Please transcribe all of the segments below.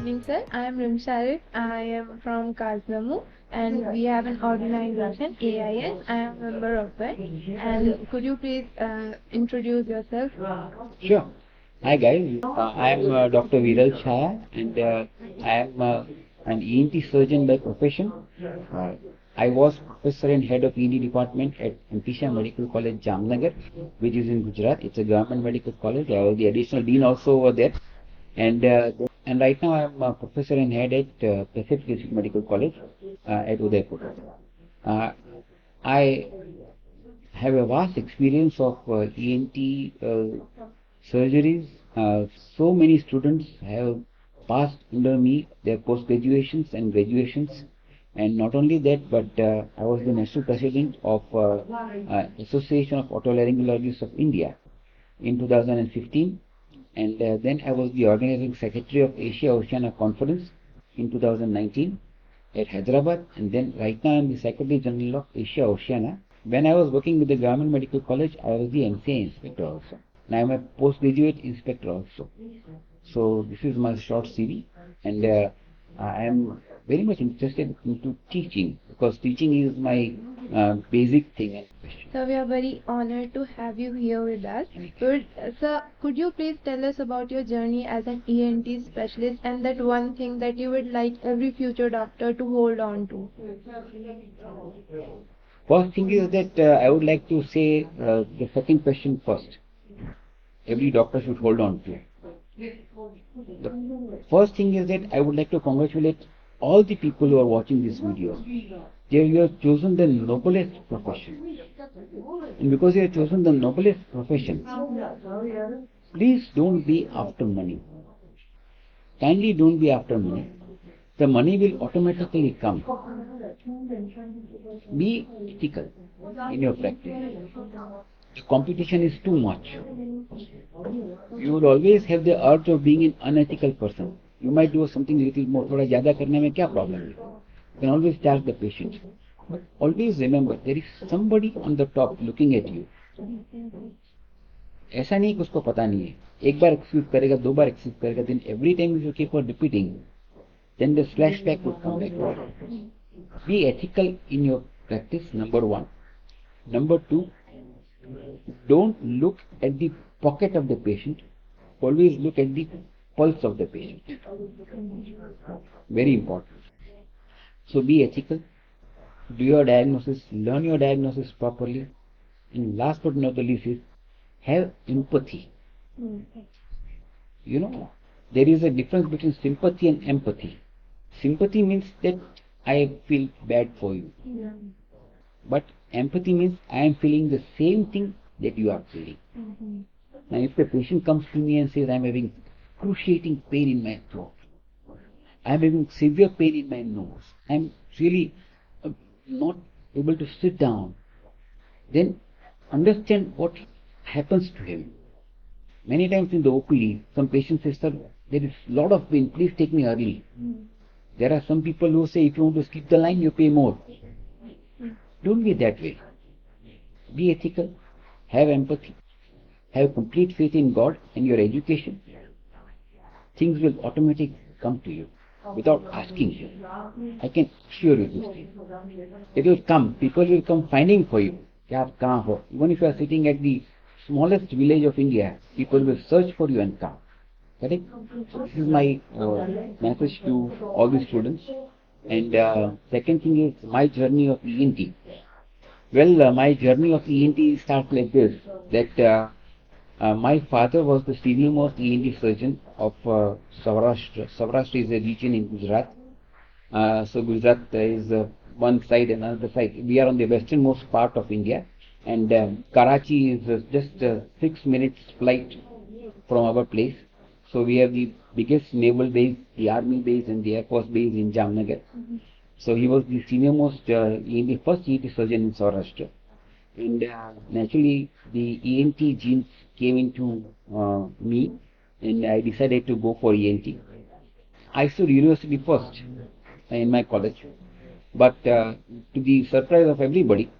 evening, sir. I am Rimsharif. I am from KazNMU, and we have an organization, AIS. I am a member of it. And could you please introduce yourself? Sure. Hi guys, I am Dr. Chhaya, and I am an ENT surgeon by profession. Uh, I was professor and head of ENT department at Shaya Medical College, Jamnagar, which is in Gujarat. It's a government medical college. I was the additional dean also over there. And right now I am a professor and head at Pacific Medical College at Udaipur. I have a vast experience of ENT surgeries. So many students have passed under me their post-graduations and graduations. And not only that, but I was the national president of Association of Otolaryngologists of India in 2015. And then I was the organizing secretary of Asia Oceania Conference in 2019 at Hyderabad. And then right now I am the Secretary General of Asia Oceania. When I was working with the Government Medical College, I was the MCA inspector also. And I am a postgraduate inspector also. So this is my short CV, and I am very much interested into teaching, because teaching is my basic thing. So we are very honored to have you here with us. Sir, could you please tell us about your journey as an ENT specialist and that one thing that you would like every future doctor to hold on to? First thing is that I would like to say the second question first. Every doctor should hold on to. The first thing is that I would like to congratulate all the people who are watching this video. You have chosen the noblest profession. And because you have chosen the noblest profession, please don't be after money. Kindly don't be after money. The money will automatically come. Be ethical in your practice. The competition is too much. You will always have the urge of being an unethical person. You might do something little more. थोड़ा ज़्यादा करने में क्या problem है? You can always charge the patient. But always remember, there is somebody on the top looking at you. ऐसा नहीं कि उसको पता नहीं है. एक बार एक्सक्यूज करेगा, दो बार एक्सक्यूज करेगा. Then every time if you keep on repeating, then the flashback would come back. Be ethical in your practice, number one. Number two, don't look at the pocket of the patient. Always look at the pulse of the patient. Very important. So be ethical. Do your diagnosis. Learn your diagnosis properly. And last but not the least is have empathy. You know, there is a difference between sympathy and empathy. Sympathy means that I feel bad for you. But empathy means I am feeling the same thing that you are feeling. Now if the patient comes to me and says I am having excruciating pain in my throat, I am having severe pain in my nose, I am really not able to sit down, then understand what happens to him. Many times in the OPD, some patients say, sir, there is a lot of pain, please take me early. There are some people who say if you want to skip the line, you pay more. Don't be that way. Be ethical, have empathy, have complete faith in God and your education. Things will automatically come to you without asking you. I can assure you this thing. It will come. People will come finding for you. Even if you are sitting at the smallest village of India, people will search for you and come. Correct? So this is my message to all the students. And second thing is my journey of ENT. Well, my journey of ENT starts like this, that my father was the senior most ENT surgeon of Saurashtra. Saurashtra is a region in Gujarat. So Gujarat is one side and another side. We are on the westernmost part of India, and Karachi is just 6 minutes flight from our place. So we have the biggest naval base, the army base and the air force base in Jamnagar. So he was the senior most first ENT surgeon in Saurashtra. And naturally the ENT genes came into me, and I decided to go for ENT. I stood university first in my college, but to the surprise of everybody,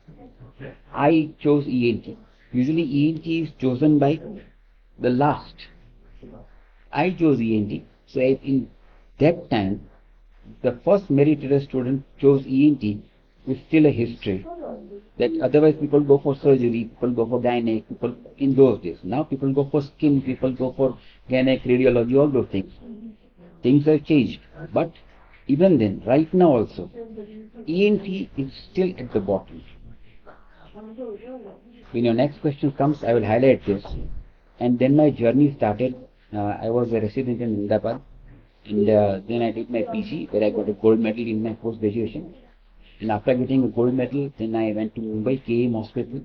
I chose ENT. Usually ENT is chosen by the last. I chose ENT. So in that time, the first meritorious student chose ENT is still a history. That otherwise people go for surgery, people go for gynec, people in those days. Now people go for skin, people go for gynec, radiology, all those things. Things have changed. But even then, right now also, ENT is still at the bottom. When your next question comes, I will highlight this. And then my journey started. I was a resident in Ahmedabad, and then I did my PG, where I got a gold medal in my post-graduation. And after getting a gold medal, then I went to Mumbai KM Hospital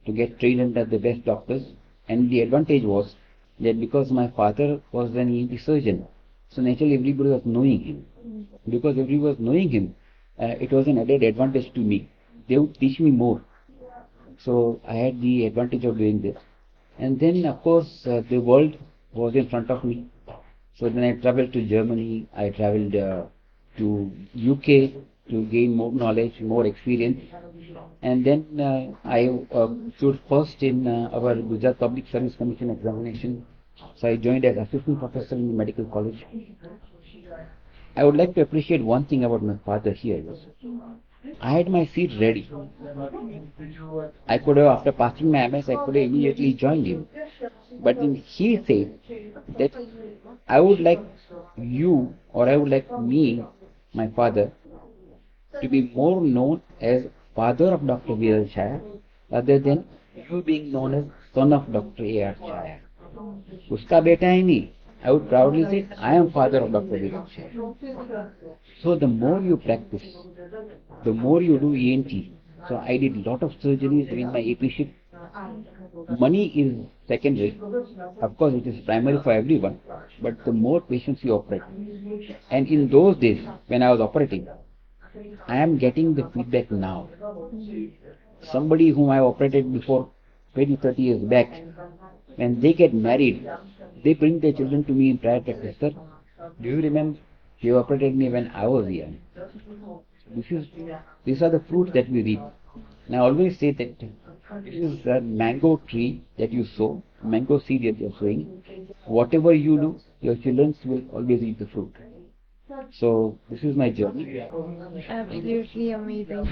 to get trained under the best doctors. And the advantage was that because my father was an ENT surgeon, so naturally everybody was knowing him. Because everybody was knowing him, it was an added advantage to me. They would teach me more. So I had the advantage of doing this. And then, of course, the world was in front of me. So then I traveled to Germany, I traveled to UK to gain more knowledge, more experience. And then I stood first in our Gujarat Public Service Commission examination. So I joined as assistant professor in the medical college. I would like to appreciate one thing about my father here. I had my seat ready. I could have, after passing my MS, I could have immediately joined him. But then he said that I would like you, or I would like me, my father, to be more known as father of Dr. Chhaya, rather than you being known as son of Dr. A.R. Chhaya. Uska beta hai nahi. I would proudly say, I am father of Dr. Chhaya. So the more you practice, the more you do ENT. So I did lot of surgeries during my APship. Money is secondary. Of course, it is primary for everyone. But the more patients you operate. And in those days, when I was operating, I am getting the feedback now. Somebody whom I operated before 20-30 years back, when they get married, they bring their children to me in private practice. Sir, do you remember you operated me when I was young? These are the fruits that we reap. And I always say that it is a mango tree that you sow, mango seed that you are sowing. Whatever you do, your children will always eat the fruit. So this is my journey. Absolutely amazing.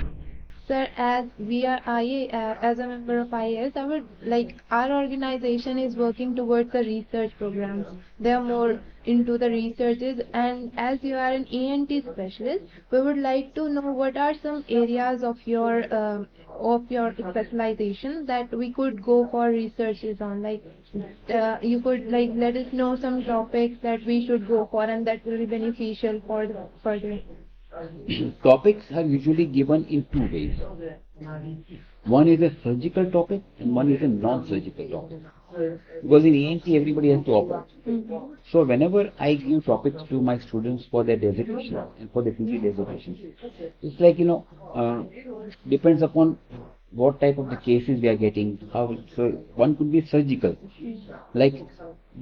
Sir, as we are as a member of IAS, our organization is working towards the research programs. They are more into the researches, and as you are an ENT specialist, we would like to know what are some areas of your specialization that we could go for researches on. You could let us know some topics that we should go for and that will be beneficial for the further. Topics are usually given in two ways. One is a surgical topic and one is a non-surgical topic. Because in ENT everybody has to operate. So whenever I give topics to my students for their dissertation and for the PG dissertation, it's like, depends upon what type of the cases we are getting. So one could be surgical, like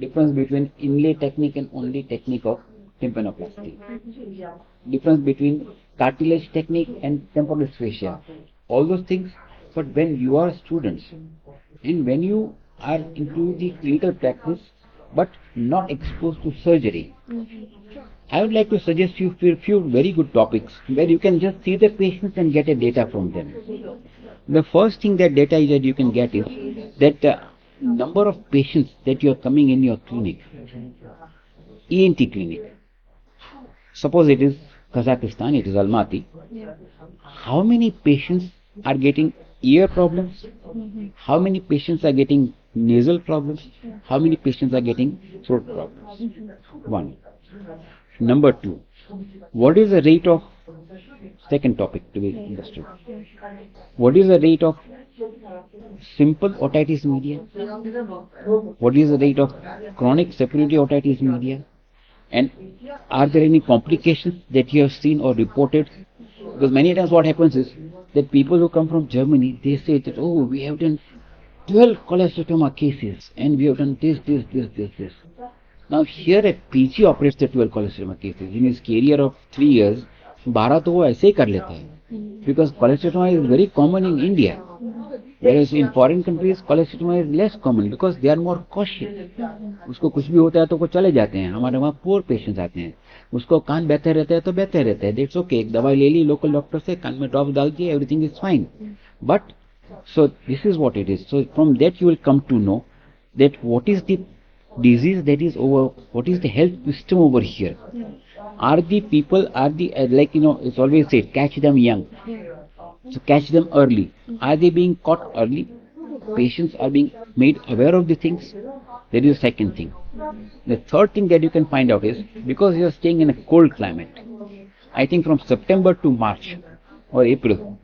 difference between inlay technique and only technique of tympanoplasty. Difference between cartilage technique and temporal fascia. All those things. But when you are students and when you are into the clinical practice but not exposed to surgery, I would like to suggest you few very good topics where you can just see the patients and get a data from them. The first thing that data is that you can get is that number of patients that you are coming in your clinic, ENT clinic. Suppose it is Kazakhstan, it is Almaty. How many patients are getting ear problems? How many patients are getting nasal problems? How many patients are getting throat problems? One. Number two, what is the rate of, second topic to be understood, what is the rate of simple otitis media? What is the rate of chronic suppurative otitis media? And are there any complications that you have seen or reported? Because many times what happens is that people who come from Germany, they say that, oh, we have done 12 cholesteatoma cases and we have done this. Now here a PG operates the 12 cholesteatoma cases. In his career of 3 years, 12 तो वो ऐसे ही कर लेता है. Because cholesteatoma is very common in India. Whereas in foreign countries, cholecystioma is less common because they are more cautious. उसको कुछ भी होता है तो वो चले जाते हैं. हमारे वहाँ poor patients आते हैं. उसको कान बहते रहते हैं तो बहते रहते हैं. That's okay. एक दवाई ले ली local doctor से, कान में ड्रॉप डाल दिए, everything is fine. But so this is what it is. So from that you will come to know that what is the disease that is over, what is the health system over here. Are the people, are the like it's always said, catch them young. So catch them early. Are they being caught early? Patients are being made aware of the things. That is the second thing. The third thing that you can find out is, because you are staying in a cold climate, I think from September to March or April,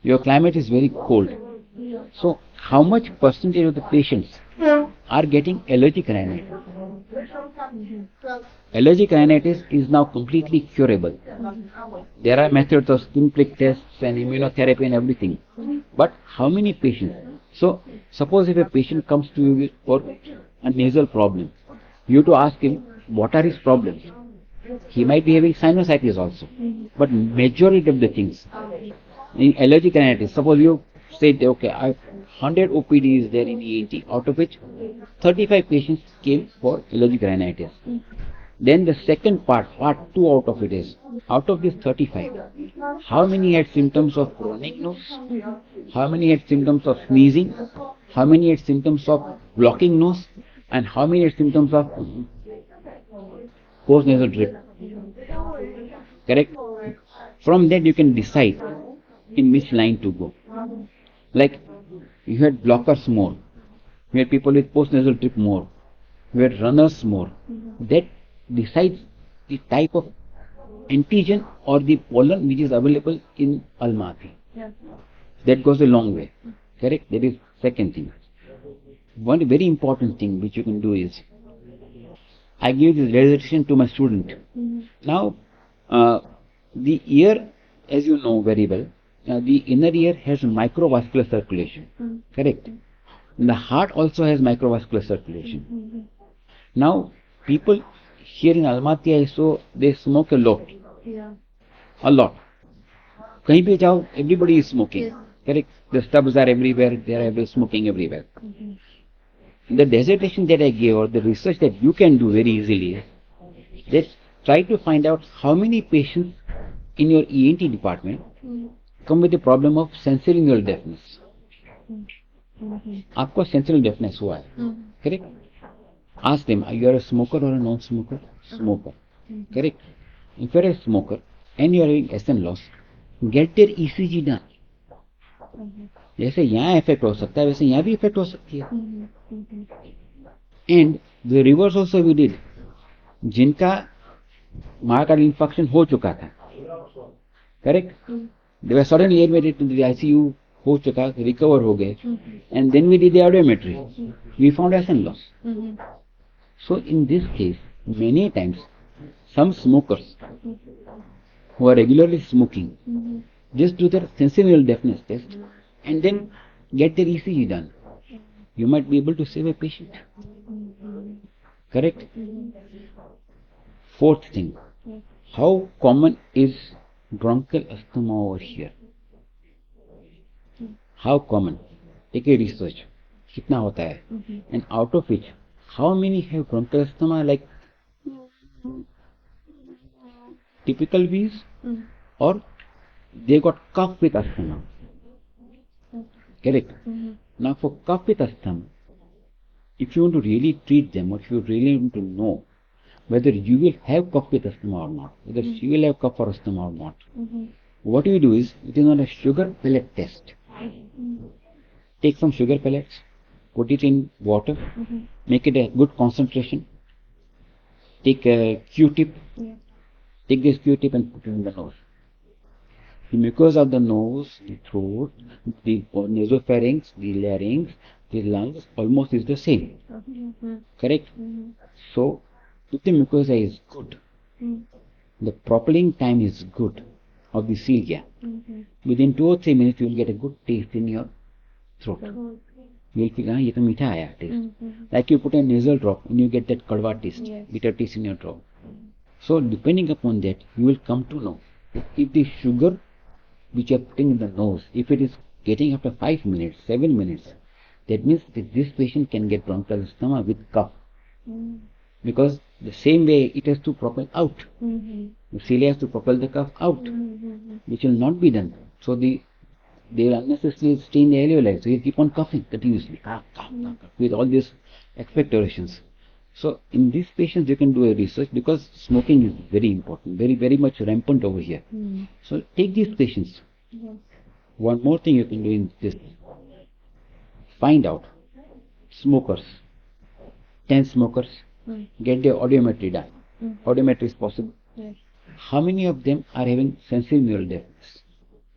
your climate is very cold. So how much percentage of the patients are getting allergic rhinitis? Allergic rhinitis is now completely curable. There are methods of skin prick tests and immunotherapy and everything. But how many patients? So suppose if a patient comes to you for a nasal problem, you have to ask him what are his problems. He might be having sinusitis also. But majority of the things in allergic rhinitis, suppose you say, okay, 100 OPD is there in ENT, out of which 35 patients came for allergic rhinitis. Then the second part 2 out of it is, out of these 35, how many had symptoms of running nose? How many had symptoms of sneezing? How many had symptoms of blocking nose? And how many had symptoms of post-nasal drip? Correct? From that you can decide in which line to go. Like, you had blockers more, you had people with post-nasal drip more, you had runners more. That decides the type of antigen or the pollen which is available in Almaty. That goes a long way. Correct? That is second thing. One very important thing which you can do is, I give this registration to my student. Now, the ear, as you know very well, the inner ear has microvascular circulation. Correct? The heart also has microvascular circulation. Now, people here in Almaty, I saw they smoke a lot. A lot. Kahin pe jao, everybody is smoking. Correct? The stubs are everywhere, they are smoking everywhere. The dissertation that I gave, or the research that you can do very easily, is that try to find out how many patients in your ENT department come with the problem of sensory neural deafness. आपको sensory deafness हुआ है. Correct? Ask them, you are a smoker or a non-smoker? Smoker. Correct? If you are a smoker and you are having SN loss, get their ECG done. जैसे यहाँ effect हो सकता है वैसे यहाँ भी इफेक्ट हो सकती है. And the reverse also we did, जिनका मायोकार्डियल इंफेक्शन हो चुका था, correct, they were suddenly admitted to the ICU, हो चुका, रिकवर हो गए, and then we did the audiometry, we found SN loss. So in this case many times some smokers who are regularly smoking just do their sensory neural deafness test and then get their ECG done. You might be able to save a patient. Correct? Fourth thing, how common is bronchial asthma over here? How common? Take a research. कितना होता है? And out of which, how many have bronchial asthma like typical V's, or they got cough with asthma. Correct? Now for cough with asthma, if you want to really treat them, or if you really want to know whether you will have cough with asthma or not, whether you will have cough or asthma or not, what you do is, it is not a sugar pellet test. Take some sugar pellets, put it in water, make it a good concentration, take a Q-tip, take this Q-tip and put it in the nose. The mucosa of the nose, the throat, the nasopharynx, the larynx, the lungs, almost is the same. Correct? So, if the mucosa is good, the propelling time is good of the cilia, within 2 or 3 minutes you will get a good taste in your throat. You will feel, ये तो मीठा आया taste. Like you put a nasal drop and you get that kadwa taste, bitter taste in your throat. So depending upon that, you will come to know if the sugar which you are putting in the nose, if it is getting after 5 minutes, 7 minutes, that means that this patient can get bronchoasthma with cough. Because the same way it has to propel out. The cilia has to propel the cough out, which will not be done. So they will unnecessarily strain the alveoli. So you keep on coughing continuously, cough, cough, cough, with all these expectorations. So in these patients you can do a research, because smoking is very important, very, very much rampant over here. So take these patients. One more thing you can do in this: find out smokers, 10 smokers, get their audiometry done. Audiometry is possible. How many of them are having sensory neural deafness?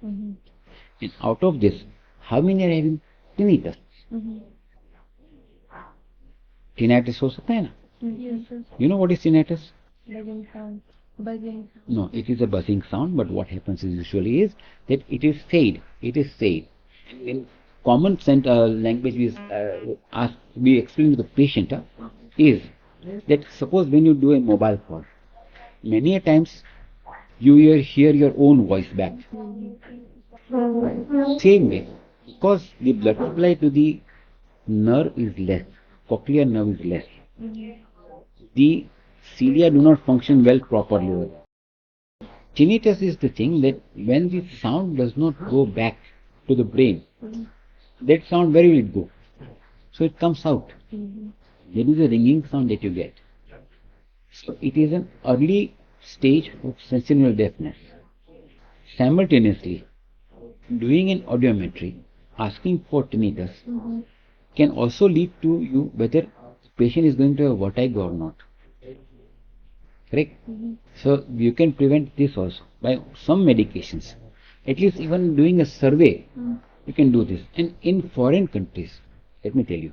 And out of this, how many are having tinnitus? Tinnitus हो सकता है ना? You know what is tinnitus? Buzzing sound. Buzzing sound. No, it is a buzzing sound, but what happens is usually is that it is said. It is said. In common sense language, we explain to the patient is that suppose when you do a mobile call, many a times you hear your own voice back. Same way, because the blood supply to the nerve is less, cochlear nerve is less, the cilia do not function well properly. Tinnitus is the thing that when the sound does not go back to the brain, that sound, where will it go? So it comes out. There is a ringing sound that you get. So it is an early stage of sensory neural deafness. Simultaneously, doing an audiometry, asking for tinnitus, can also lead to you whether the patient is going to have vertigo or not. Correct? So you can prevent this also by some medications. At least even doing a survey, you can do this. And in foreign countries, let me tell you,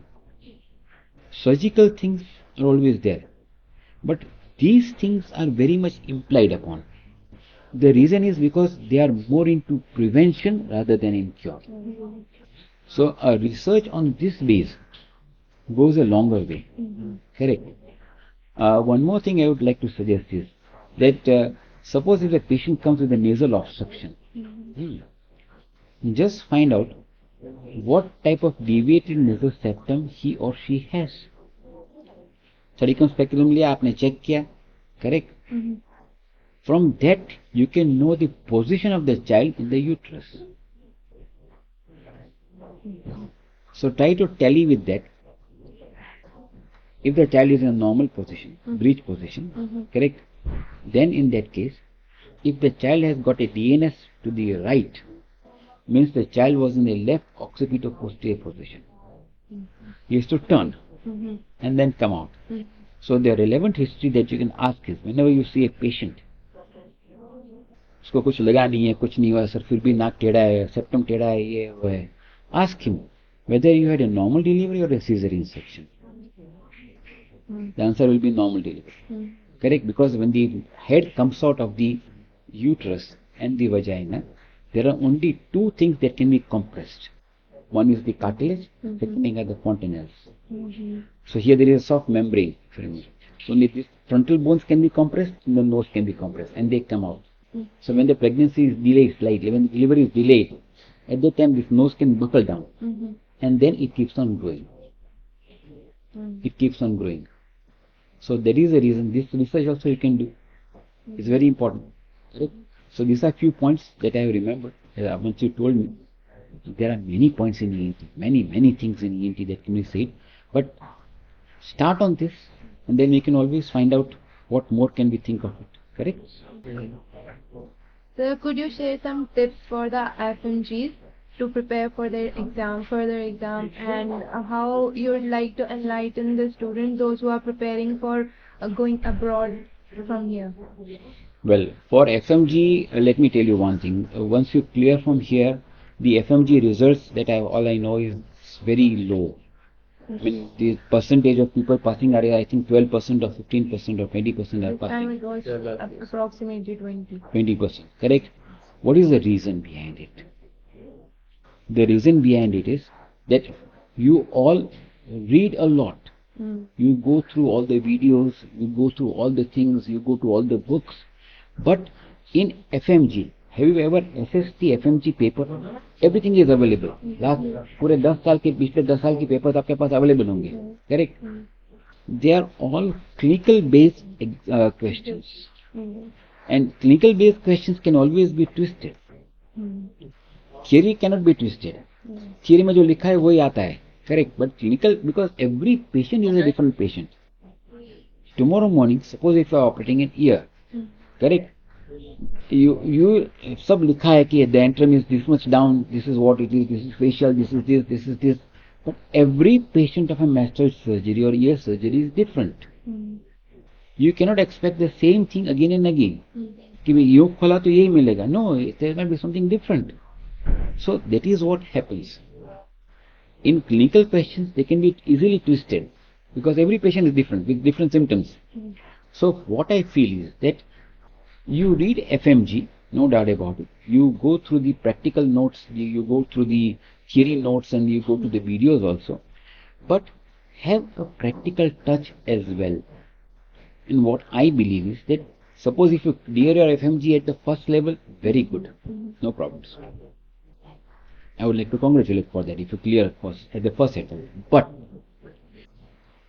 surgical things are always there, but these things are very much implied upon. The reason is because they are more into prevention rather than in cure. So a research on this base goes a longer way. Correct? One more thing I would like to suggest is that suppose if a patient comes with a nasal obstruction, just find out what type of deviated nasal septum he or she has. Circumspectrum लिया, आपने check किया, correct? From that you can know the position of the child in the uterus. So try to tally with that. If the child is in a normal position, breech position, correct? Then in that case, if the child has got a DNS to the right, means the child was in the left occipito-posterior position. He has to turn and then come out. So the relevant history that you can ask is, whenever you see a patient, उसको कुछ लगा नहीं है, कुछ नहीं हुआ sir, फिर भी नाक टेढ़ा है, सेप्टम टेढ़ा है, ये वो है, ask him whether you had a normal delivery or a caesarean section. The answer will be normal delivery. Correct? Because when the head comes out of the uterus and the vagina, there are only two things that can be compressed. One is the cartilage, second thing are the fontanelles. So here there is a soft membrane. So only these frontal bones can be compressed and the nose can be compressed and they come out. So when the pregnancy is delayed slightly, when the delivery is delayed, at that time this nose can buckle down and then it keeps on growing. It keeps on growing. So that is the reason this research also you can do. It's very important. Correct? So these are few points that I have remembered. Once you told me, there are many points in ENT, many things in ENT that can be said. But start on this and then we can always find out what more can we think of it. Correct? Sir, could you share some tips for the FMGs to prepare for their exam, further exam, and how you would like to enlighten the students, those who are preparing for going abroad from here? Well, for FMG, let me tell you one thing. Once you clear from here, the FMG results that all I know is very low. I mean, the percentage of people passing are, I think, 12% or 15% or 20% are This time it passing. was approximately 20. 20%, correct? What is the reason behind it? The reason behind it is that you all read a lot. You go through all the videos, you go through all the things, you go to all the books. But in FMG, Have you ever assessed the FMG paper? Everything is available. Last पूरे 10 साल के पिछले 10 साल के papers आपके पास available होंगे. Correct? They are all clinical based questions. And clinical based questions can always be twisted. Theory cannot be twisted. Theory में जो लिखा है वही आता है. Correct? But clinical, because every patient is a different patient. Tomorrow morning, suppose if you are operating an ear, correct? You सब लिखा है कि the antrum is this much down, this is what it is, this is facial, this is this. But every patient of a mastoid surgery or ear surgery is different. You cannot expect the same thing again and again. कि योग खोला तो यही मिलेगा. No, there might be something different. So that is what happens. In clinical questions, they can be easily twisted because every patient is different with different symptoms. So what I feel is that you read FMG, no doubt about it. You go through the practical notes, you go through the theory notes, and you go to the videos also. But have a practical touch as well. And what I believe is that suppose if you clear your FMG at the first level, very good, no problems. I would like to congratulate for that if you clear first at the first attempt. But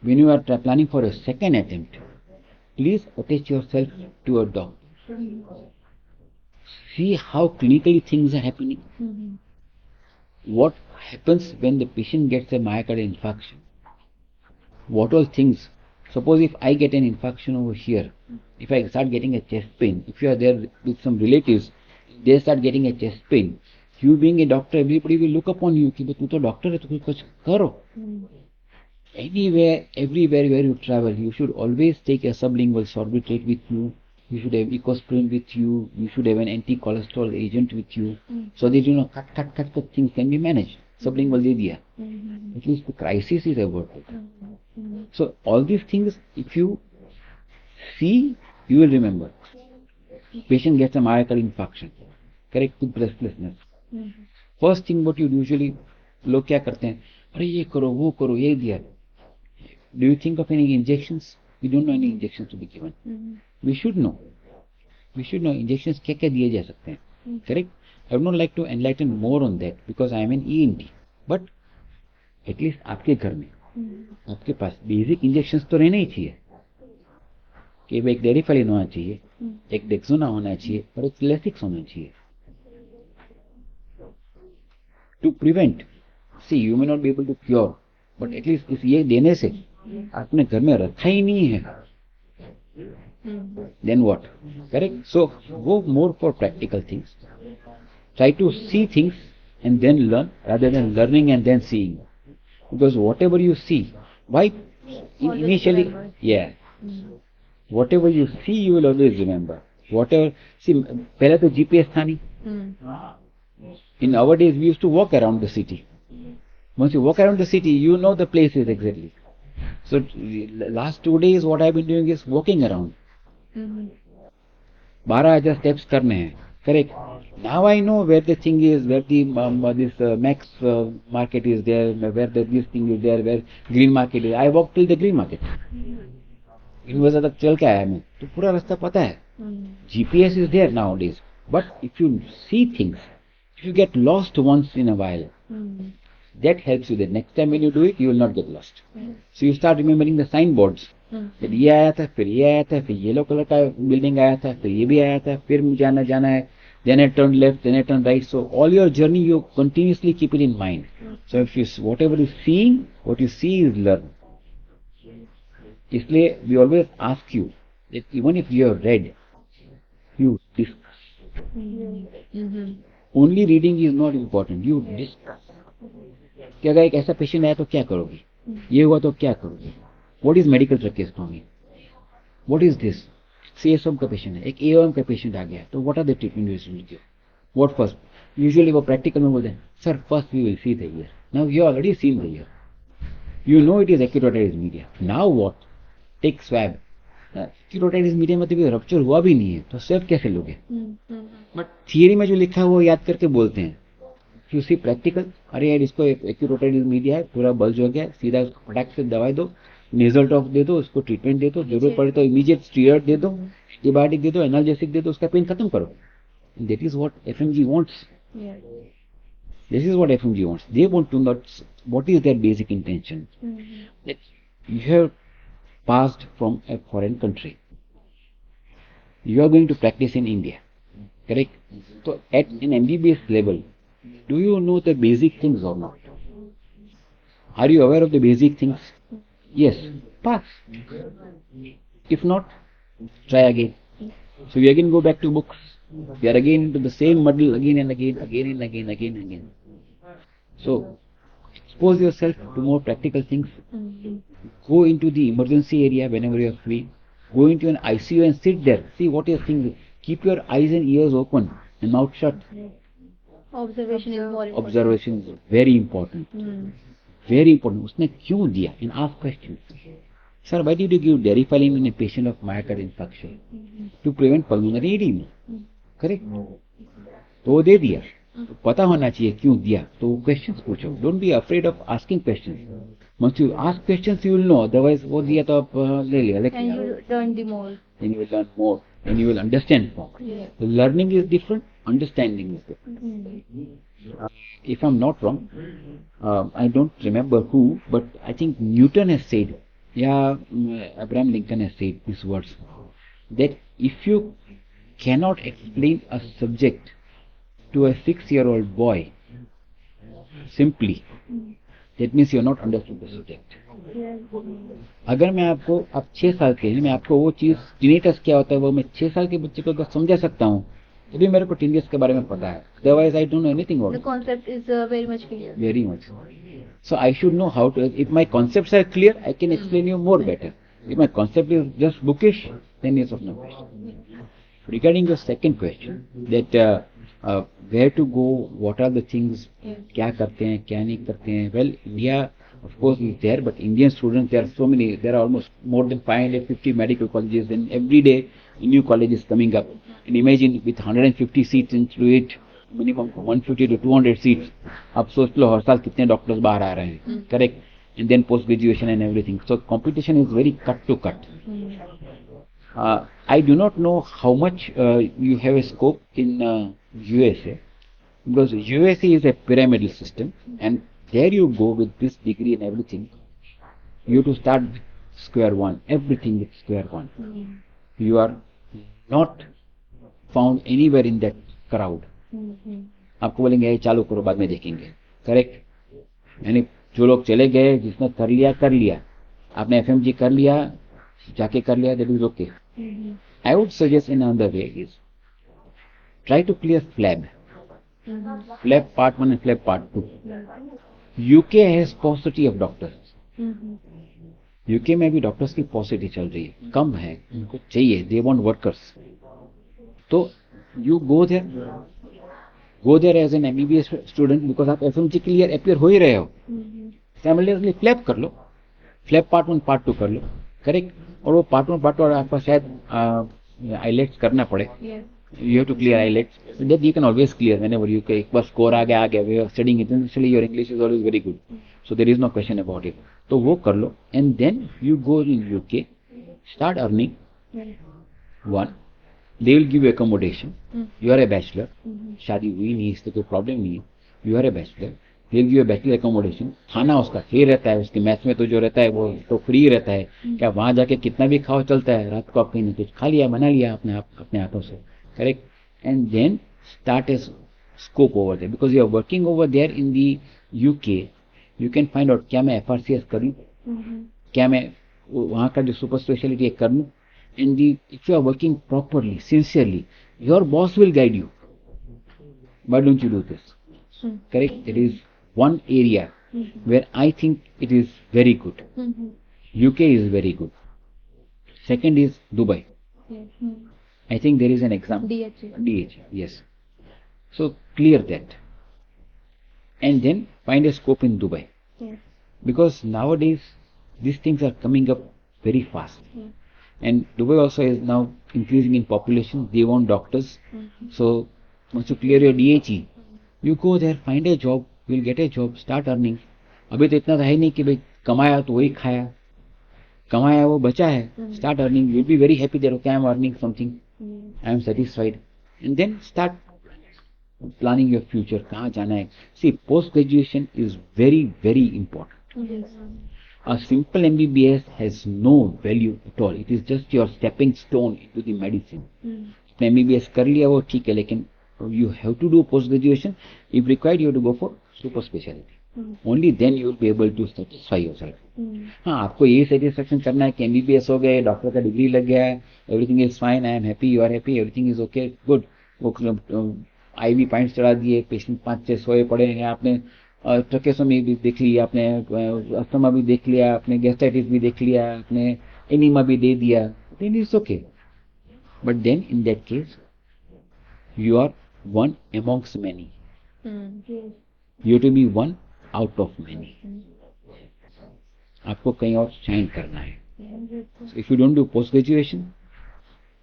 when you are planning for a second attempt, please attach yourself to a doctor. See how clinically things are happening. What happens when the patient gets a myocardial infarction? What all things? Suppose if I get an infarction over here, if I start getting a chest pain, if you are there with some relatives, they start getting a chest pain. You being a doctor, everybody will look upon you. कि तू तो doctor है, तो कुछ करो. Anywhere, everywhere where you travel, you should always take a sublingual sorbitrate with you. You should have ecosprin with you. You should have an anti-cholesterol agent with you, so that you know cut things can be managed. Sublingual दे दिया. At least the crisis is averted. So all these things, if you see, you will remember. Patient gets a myocardial infarction, correct, with breathlessness. First thing what you usually लोग क्या करते हैं? अरे ये करो, वो करो, ये दिया. Do you think of any injections? We don't know any injections to be given. We should know. We should know injections क्या क्या दिए जा सकते हैं. Correct? I would not like to enlighten more on that because I am an ENT. But at least आपके घर में, आपके पास basic injections तो रहना ही चाहिए. कि एक डेरिफालिन होना चाहिए, एक डेक्सोना होना चाहिए और एक लेसिक्स होना चाहिए. To prevent, see, you may not be able to cure, but at least इस ये देने से आपने घर में रखा ही नहीं है. Then what? Correct? So go more for practical things. Try to see things and then learn rather than learning and then seeing. Because whatever you see, why initially, yeah, whatever you see, you will always remember. Whatever, see, पहले तो GPS था नहीं. In our days, we used to walk around the city. Once you walk around the city, you know the places exactly. So last 2 days, what I've been doing is walking around. 12,000 steps करने हैं. Correct. Now I know where the thing is, where the this Max market is there, where this thing is there, where green market is. I walk till the green market. University तक चल के आया मैं, तो पूरा रास्ता पता है. GPS is there nowadays. But if you see things, if you get lost once in a while, that helps you. The next time when you do it, you will not get lost. So you start remembering the signboards. That ये आया था, फिर ये आया था, फिर yellow colour का building आया था, फिर ये भी आया था, फिर मुझे जाना है. Then I turn left, then I turn right. So all your journey, you continuously keep it in mind. So if you whatever you seeing, what you see is learn. इसलिए we always ask you that even if you have read, you discuss. Only reading is not important. You discuss. कि अगर एक ऐसा patient आया तो क्या करोगे? ये हुआ तो क्या करोगे? What is medical tracheostomy? What is this? CSOM का पेशेंट है, एक AOM का पेशेंट आ गया, तो what are the treatment you will give? What first? Usually वो practical में बोलते हैं, sir, first we will see the ear. Now you already seen the ear. You know it is acute otitis media. Now what? Take swab. Acute otitis media में तो भी rupture हुआ भी नहीं है, तो swab कैसे लोगे? But theory में जो लिखा है वो याद करके बोलते हैं. You see practical, अरे यार इसको acute otitis media है, पूरा बल्ज हो गया, सीधा उसको फटाक से दवाई दो, नेजल टॉप दे दो, उसको ट्रीटमेंट दे दो, जरूरत पड़े तो इमीडिएट स्टीरॉइड दे दो, एंटीबायोटिक दे दो, एनाल्जेसिक दे दो, उसका पेन खत्म करो. That is what FMG wants. Yes. This is what FMG wants. They want to know what is their basic intention. That you have passed from a foreign country. You are going to practice in India. Correct? So at an MBBS level, do you know the basic things or not? Are you aware of the basic things? Yes. Pass. If not, try again. So we again go back to books. We are again into the same muddle again and again, again and again, again and again. So expose yourself to more practical things. Go into the emergency area whenever you are free. Go into an ICU and sit there. See what you are thinking. Keep your eyes and ears open and mouth shut. Observation is more important. Observation is very important. Very important. उसने क्यों दिया? And ask questions. Sir, why did you give Deriphyllin in a patient of myocardial infarction? To prevent pulmonary edema. Correct? तो वो दे दिया. तो पता होना चाहिए क्यों दिया. तो questions पूछो. Don't be afraid of asking questions. Once you ask questions, you will know. Otherwise, वो दिया तो आप ले लिया. And you learn the more. Then you will learn more. And you will understand more. Yes. So learning is different. Understanding is different. If I'm not wrong, I don't remember who, but I think Newton has said, Abraham Lincoln has said these words, that if you cannot explain a subject to a 6-year-old boy simply, that means you have not understood the subject. अगर मैं आपको, आप 6 साल के हैं, मैं आपको वो चीज टीनेटस क्या होता है वो मैं 6 साल के बच्चे को अगर समझा सकता हूँ तो भी मेरे को टीनेटस के बारे में पता है. Otherwise I don't know anything about it. The concept is very much clear. Very much. So I should know how to. If my concepts are clear, I can explain you more better. If my concept is just bookish, then yes of no question. Regarding your second question, that where to go, what are the things, क्या करते हैं, क्या नहीं करते हैं. Well, India of course is there, but Indian students, there are so many, there are almost more than 550 medical colleges, and every day a new college is coming up. And imagine with 150 seats into it, minimum 150 to 200 seats, आप सोच लो हर साल कितने doctors बाहर आ रहे हैं. Correct? And then post graduation and everything. So competition is very cut to cut. I do not know how much you have a scope in USA, because USA is a pyramidal system, and there you go with this degree and everything. You have to start with square one, everything with square one. You are not found anywhere in that crowd. आपको बोलेंगे चालू करो बाद में देखेंगे. Correct? यानी जो लोग चले गए, जिसने कर लिया, आपने FMG कर लिया, जाके कर लिया, that is okay. I would suggest in another way is try to clear FLAB. FLAB part 1 and FLAB part 2. UK has paucity of doctors. UK में भी डॉक्टर्स की paucity चल रही है, कम है, उनको चाहिए, they want workers. तो you go there as an MBBS student, because आप FMG के लिए appear हो ही रहे हो. Simultaneously FLAB कर लो, FLAB part 1 part 2 कर लो. करेक्ट? और वो पार्ट 1 पार्ट 2 आपका शायद आईलेट्स करना पड़े. You have to clear IELTS. That you can always clear whenever you can. एक बार score आ गया, we are studying internationally, your English is always very good. So there is no question about it. तो वो कर लो, and then you go in UK, start earning. One, they will give you accommodation. You are a bachelor. शादी हुई नहीं, इससे कोई problem नहीं है. You are a bachelor. They will give you a bachelor accommodation. खाना उसका फ्री रहता है, उसके मैस में तो जो रहता है वो तो फ्री रहता है. क्या वहाँ जाके कितना भी खाओ चलता है, रात को आप कहीं कुछ खा लिया, बना लिया अपने हाथों से. Correct? And then start a scope over there, because you are working over there in the UK. You can find out क्या मैं FRCS करूँ, क्या मैं वहाँ का जो सुपर स्पेशलिटी है करूँ. And if you are working properly, sincerely, your boss will guide you. Why don't you do this? Correct? It is one area where I think it is very good. UK is very good. Second is Dubai. I think there is an exam. DH, yes. So clear that. And then find a scope in Dubai. Yes. Because nowadays these things are coming up very fast. And Dubai also is now increasing in population. They want doctors. So once you clear your DHE, you go there, find a job, you'll get a job, start earning. अभी तो इतना तो है नहीं कि भाई कमाया तो वही खाया, कमाया वो बचा है. Start earning. You'll be very happy that okay, I am earning something. I am satisfied. And then start planning your future, कहाँ जाना है. See, post graduation is very, very important. Yes. A simple MBBS has no value at all. It is just your stepping stone into the medicine. MBBS कर लिया वो ठीक है, लेकिन you have to do post graduation. If required, you have to go for super specialty. Only then you will be able to satisfy yourself. हाँ, आपको ये satisfaction करना है कि MBBS हो गए, डॉक्टर का डिग्री लग गया है, everything is fine, I am happy, you are happy, everything is okay, good. वो IV पॉइंट्स चढ़ा दिए, पेशेंट 5-6 सोए पड़े हैं, आपने ट्रकेसोमी भी देख लिया, आपने अस्थमा भी देख लिया, आपने गैस्ट्राइटिस भी देख लिया, आपने एनीमा भी दे दिया, then it's okay. But then in that case you are one amongst many. You have to be one out of many. आपको कहीं और शाइन करना है. So if you don't do post graduation,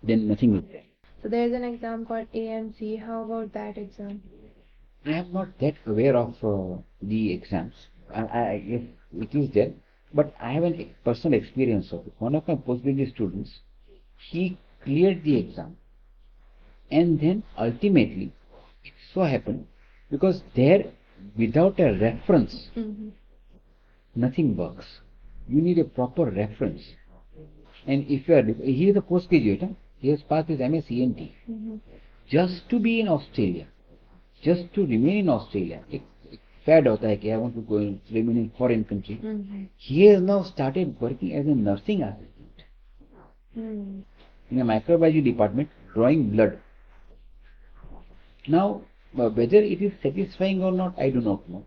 then nothing is there. So there is an exam called AMC. How about that exam? I am not that aware of the exams. If it is there, but I have a personal experience of it. One of my postgraduate students, he cleared the exam. And then ultimately, it so happened, because there, without a reference, nothing works. You need a proper reference. And if you are, he is a postgraduate, he has passed his MS ENT. Just to be in Australia, just to remain in Australia, एक fad होता है कि I want to go and remain in foreign country. He has now started working as a nursing assistant in a microbiology department, drawing blood. Now, whether it is satisfying or not, I do not know.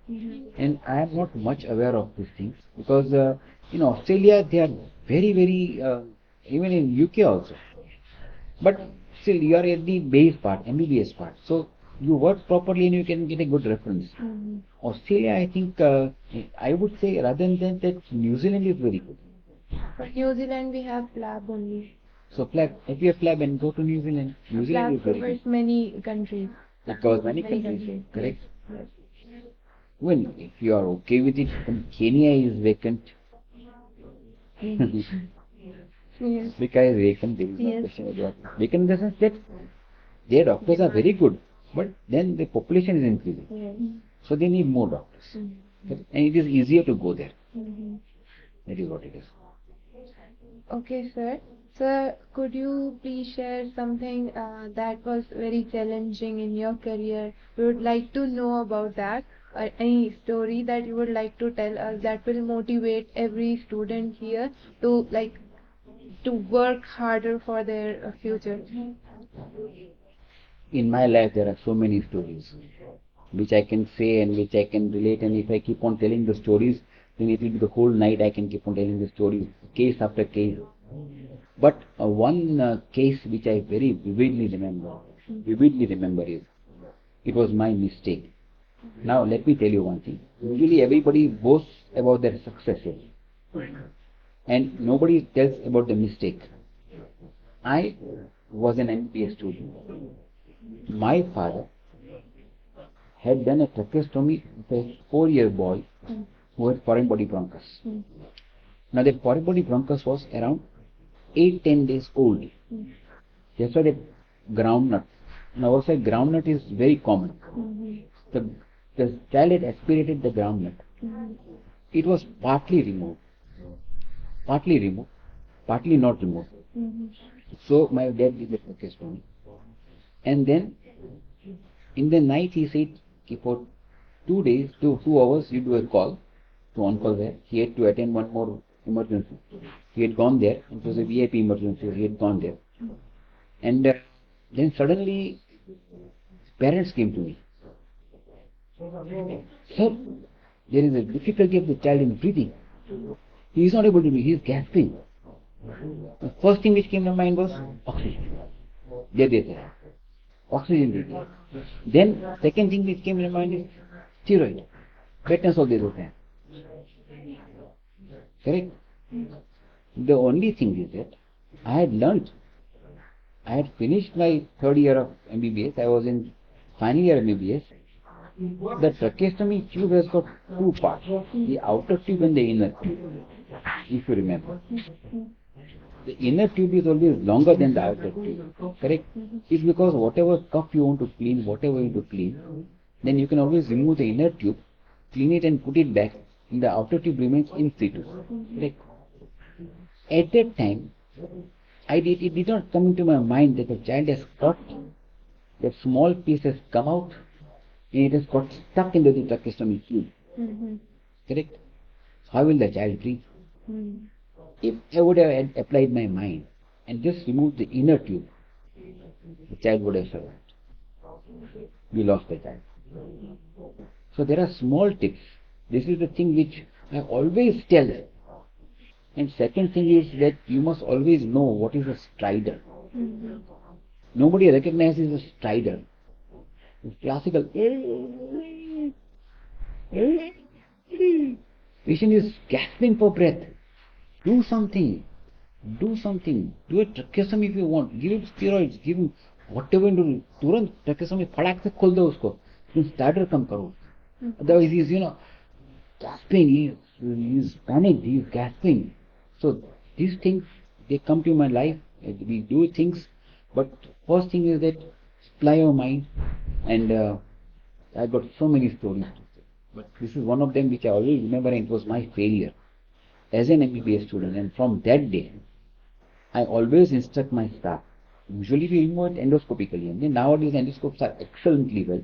And I am not much aware of these things, because in Australia they are very, very, even in UK also. But still, you are at the base part, MBBS part. So you work properly and you can get a good reference. Australia, I think, I would say, rather than that, New Zealand is very good. For New Zealand, we have lab only. So flab, if you have flab and go to New Zealand, New Zealand is very covers good. many countries. It covers many countries, correct? Well, if you are okay with it, then Kenya is vacant. Yes. Because vacant, there is no Yes. question about it. Vacant in the sense that their doctors are very good, but then the population is increasing. Yes. So they need more doctors. And it is easier to go there. That is what it is. Okay, sir. Sir, could you please share something that was very challenging in your career? We would like to know about that. Any story that you would like to tell us that will motivate every student here to work harder for their future. In my life, there are so many stories which I can say and which I can relate, and if I keep on telling the stories, then it will be the whole night I can keep on telling the stories, case after case. But one case which I very vividly remember is, it was my mistake. Now let me tell you one thing. Usually everybody boasts about their successes and nobody tells about the mistake. I was an MBBS student. My father had done a tracheostomy with a 4-year boy who had foreign body bronchus. Now that foreign body bronchus was around 8-10 days old. That's why the groundnut. Now also groundnut is very common. The child had aspirated the groundnut. It was partly removed, partly not removed. So my dad did the tracheostomy. And then in the night he said, for 2 days, 2 hours, you do a call to on-call there. He had to attend one more emergency. He had gone there. It was a VIP emergency. He had gone there. And then suddenly parents came to me. Sir, there is a difficulty of the child in breathing. He is not able to breathe. He is gasping. The first thing which came to my mind was oxygen. There. Oxygen. Then second thing which came to my mind is steroid. Tetanus all these होते हैं. Correct? The only thing is that I had finished my 3rd year of MBBS. I was in final year MBBS. The tracheostomy tube has got 2 parts, the outer tube and the inner tube, if you remember. the inner tube is always longer than the outer tube. Correct? It's because whatever cup you want to clean, whatever you want to clean, then you can always remove the inner tube, clean it and put it back, and the outer tube remains in situ. Correct? At that time, it did not come into my mind that the child has cut, that small piece has come out, and it has got stuck into the tracheostomy tube. Correct? How will the child breathe? If I would have applied my mind and just removed the inner tube, the child would have survived. We lost the child. So there are small tips. This is the thing which I always tell. And second thing is that you must always know what is a stridor. Nobody recognizes a stridor. It's classical. Patient is gasping for breath. Do something. Do something. Do a tracheostomy if you want. Give him steroids. Give him whatever you do. तुरंत tracheostomy फटाक से खोल दो उसको. फिर starter कम करो. Otherwise he is, gasping. He is panicked. He is gasping. So these things, they come to my life. We do things. But first thing is that supply your mind. And I've got so many stories to say. But this is one of them which I always remember, and it was my failure as an MBBS student. And from that day, I always instruct my staff. Usually we remove it endoscopically, and then nowadays endoscopes are excellently well.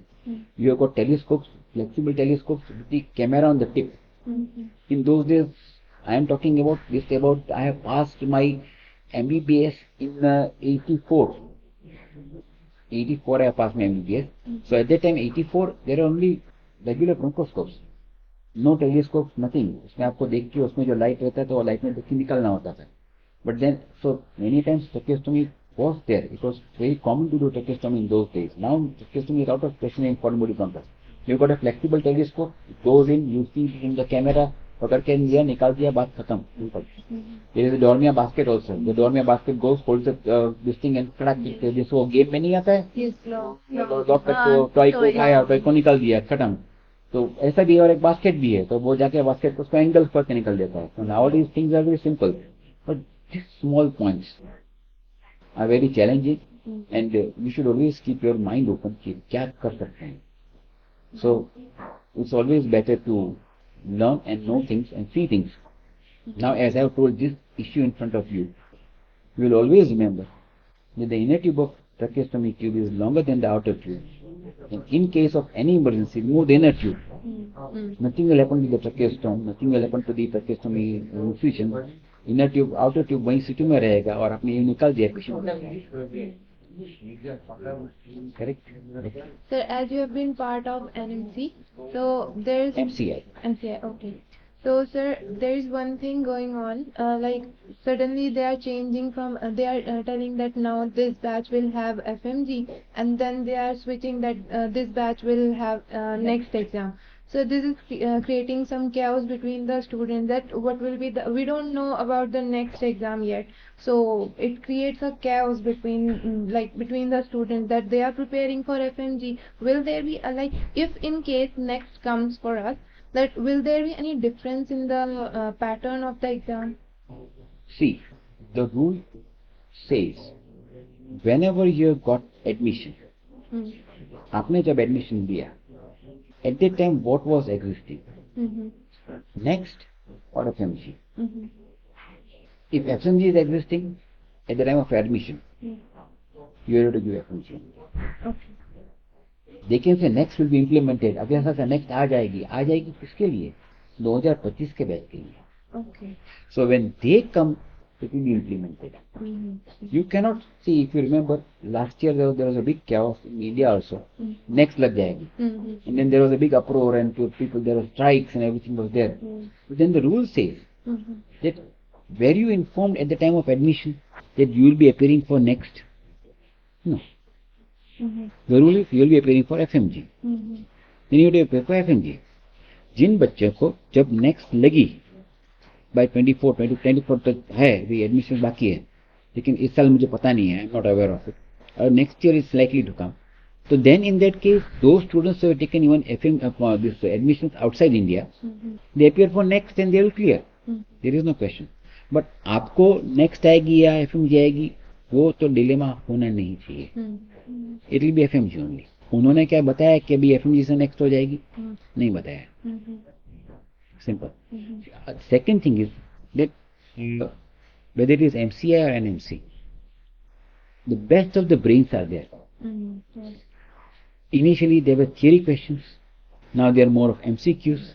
You have got telescopes, flexible telescopes with the camera on the tip. In those days, I am talking about I have passed my MBBS in 84. 84 I have passed my MBBS. So at that time, 84, there are only regular bronchoscopes. No telescopes, nothing. उसमें आपको देख के उसमें जो light रहता है तो वो लाइट में देख के निकलना होता था. But then, so many times tracheostomy was there. It was very common to do tracheostomy in those days. Now tracheostomy is out of question in coronary bronchus. You've got a flexible telescope, it goes in, you see it in the camera, पकड़ के लिया, निकाल दिया, बात खत्म. There is a Dormia basket also. The Dormia basket goes, holds this thing and crack it. This वो game में नहीं आता है? लॉक करके टॉय को उठाया, टॉय को निकाल दिया, खत्म. तो ऐसा भी है और एक बास्केट भी है, तो वो जाके बास्केट को उसको एंगल पर के निकल देता है. So nowadays things are very simple, but these small points are very challenging, and you should always keep your mind open कि क्या कर सकते हैं. So it's always better to learn and know things and see things. Now, as I have told this issue in front of you, you will always remember that the inner tube of tracheostomy tube is longer than the outer tube. And in case of any emergency, remove the inner tube. Nothing will happen to the tracheostome, nothing will happen to the tracheostomy incision. Inner tube, outer tube वहीं सिटू में रहेगा और आपने ये निकाल दिया patient. Correct? Sir, as you have been part of NMC, so there's MCI. MCI, okay. So, sir, there is one thing going on. Like suddenly they are changing from. They are telling that now this batch will have FMG, and then they are switching that this batch will have next exam. So this is creating some chaos between the students. That what will be the, we don't know about the next exam yet. So it creates a chaos between between the students that they are preparing for FMG. Will there be if in case next comes for us, that will there be any difference in the pattern of the exam? See, the rule says whenever you got admission, आपने जब admission दिया, at that time what was existing? Next or FMG? If FMG is existing at the time of admission, you have to give FMG. Okay. They can say next will be implemented. अगले साल से next आ जाएगी किसके लिए? 2025 के batch के लिए. Okay. So when they come, it will be implemented. You cannot see, if you remember, last year there was a big chaos in India also. Next lag jayegi. And then there was a big uproar and people, there were strikes and everything was there. But then the rule says that were you informed at the time of admission that you will be appearing for next? No. The rule is you will be appearing for FMG. Then you have to appear for FMG. जिन बच्चों को जब next लगी by 24 तक है, भी admission बाकी है, लेकिन इस साल मुझे पता नहीं है, I am not aware of it, और next year is likely to come, so then in that case those students who have taken even this admissions outside India, they appear for next and they will clear. There is no question. But आपको next आएगी या FMG आएगी, वो तो dilemma होना नहीं चाहिए. It will be FMG only. उन्होंने क्या बताया कि अभी एफएमजी से नेक्स्ट हो जाएगी? नहीं बताया. Simple. Second thing is that whether it is MCI or NMC, the best of the brains are there. Initially there were theory questions, now there are more of MCQs,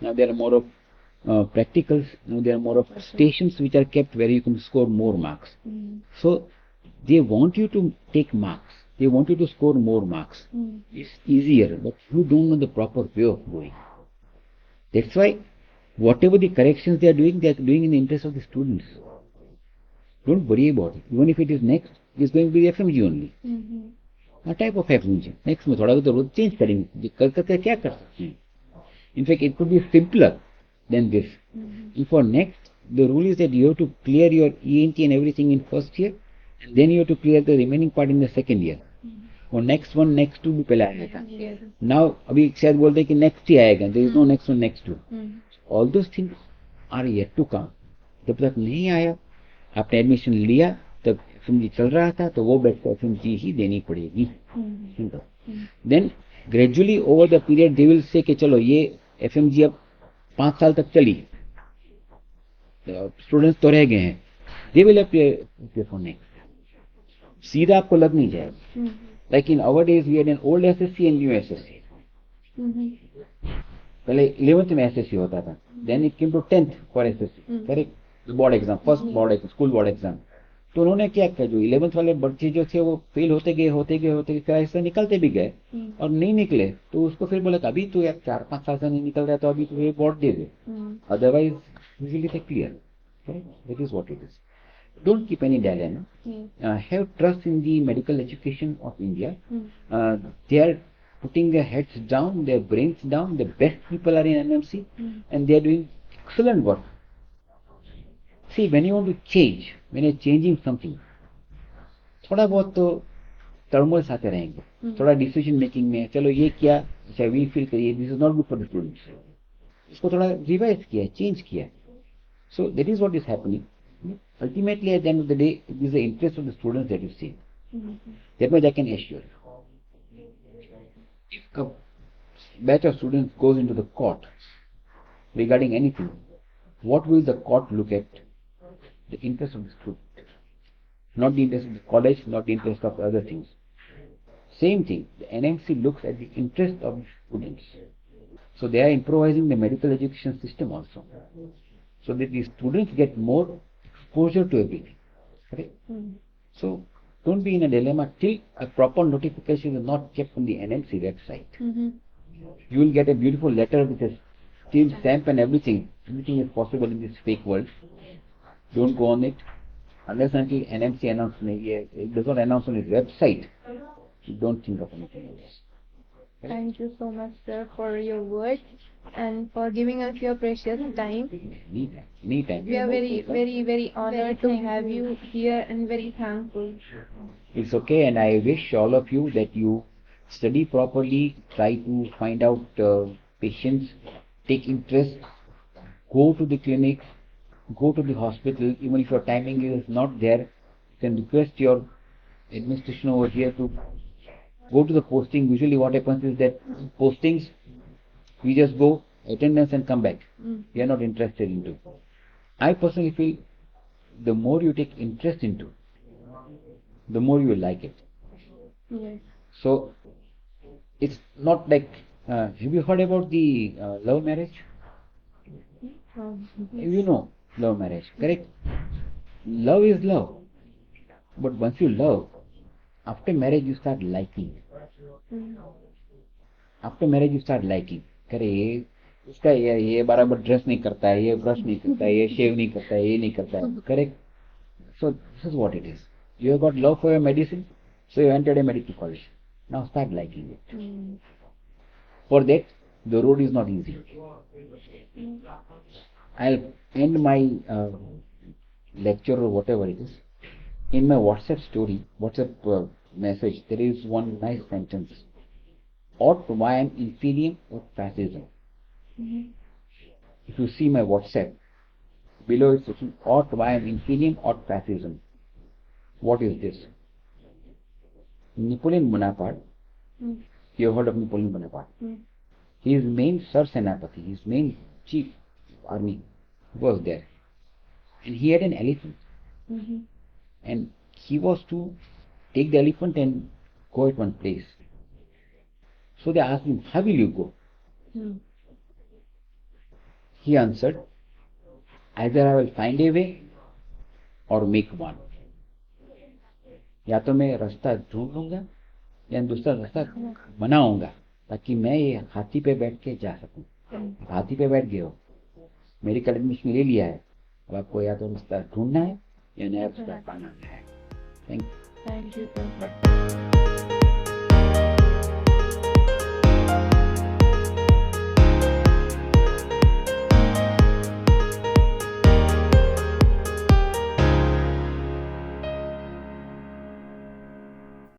now there are more of practicals, now there are more of stations which are kept where you can score more marks. So they want you to take marks, they want you to score more marks. It's easier, but you don't know the proper way of going. That's why whatever the corrections they are doing in the interest of the students. Don't worry about it. Even if it is next, it is going to be FMG only. A type of FMG. Next में थोड़ा तो रोज change करेंगे. कर करके क्या कर सकते हैं? In fact, it could be simpler than this. For next, the rule is that you have to clear your ENT and everything in first year, and then you have to clear the remaining part in the second year. और next one, next two भी पहले आएगा. Now अभी शायद बोलते हैं कि next ही आएगा. There is no next one, next two. All those things are yet to come. जब तक नहीं आया, आपने एडमिशन लिया, तब एफएमजी चल रहा था, तो वो बेस्ट एफएमजी ही देनी पड़ेगी. Then gradually over the period they will say कि चलो ये एफएमजी अब 5 साल तक चली, स्टूडेंट्स तो रह गए हैं, they will apply for next. सीधा आपको लग नहीं जाएगा. Like in our days we had an old SSC and new SSC. पहले 11th में एसएससी होता था, then it came to 10th for SSC, correct, board exam, first board school board exam. तो उन्होंने क्या किया, जो 11th वाले बच्चे जो थे वो फेल होते गए फिर ऐसे निकलते भी गए, और नहीं निकले तो उसको फिर बोला अभी तो यार 4-5 साल से नहीं निकल रहा, तो अभी तो ये board they they, otherwise usually they clear. That is what it is. Don't keep any dilemma. Have trust in the medical education of India. They are putting their heads down, their brains down. The best people are in NMC, and they are doing excellent work. See, when you want to change, when you are changing something, थोड़ा बहुत तो टर्मोल्स आते रहेंगे, थोड़ा decision making में, चलो ये क्या, अच्छा वी फील करिए this is not good for the students, इसको थोड़ा रिवाइज किया, चेंज किया. So that is what is happening. Ultimately, at the end of the day, it is the interest of the students that you see. That much I can assure you. If a batch of students goes into the court regarding anything, what will the court look at? The interest of the student, not the interest of the college, not the interest of other things. Same thing, the NMC looks at the interest of the students. So they are improvising the medical education system also, so that the students get more exposure to everything. Correct? So don't be in a dilemma till a proper notification is not kept on the NMC website. You will get a beautiful letter with a steel stamp and everything. Everything is possible in this fake world. Don't go on it unless until NMC it does not announce on its website. You don't think of anything else. Okay? Thank you so much, sir, for your words and for giving us your precious time. Anytime. We are very honored to have you here and very thankful. It's okay, and I wish all of you that you study properly, try to find out patients, take interest, go to the clinic, go to the hospital. Even if your timing is not there, you can request your administration over here to go to the posting. Usually what happens is that postings, we just go, attendance and come back. We are not interested into. I personally feel the more you take interest into, the more you will like it. Yes. So it's not like, have you heard about the love marriage? You know love marriage, correct? Love is love, but once you love, after marriage you start liking. After marriage you start liking. करे इसका ये बराबर dress नहीं करता है, ये brush नहीं करता है, ये शेव नहीं करता है, ये नहीं करता है, correct? So this is what it is. You have got love for your medicine, so you entered a medical college. Now start liking it. For that, the road is not easy. I'll end my lecture or whatever it is. In my WhatsApp story, WhatsApp message, there is one nice sentence. Ought vyam inferium or fascism. If you see my WhatsApp, Below it's written Ort Vayam Infinium Ort Fascism. What is this? Napoleon Bonaparte. You have heard of Napoleon Bonaparte. His main Sir Senapati, his main chief army was there. And he had an elephant. And he was to take the elephant and go at one place. So they asked him, how will you go? He answered, either I will find a way or make one. या तो मैं रास्ता ढूंढ लूंगा या दूसरा रास्ता बनाऊंगा ताकि मैं ये हाथी पे बैठ के जा सकूं. आप हाथी पे बैठ गए हो, मेडिकल एडमिशन ले लिया है, अब आपको या तो रास्ता ढूंढना है या नया रास्ता बनाना है. Thank you. Thank you so much.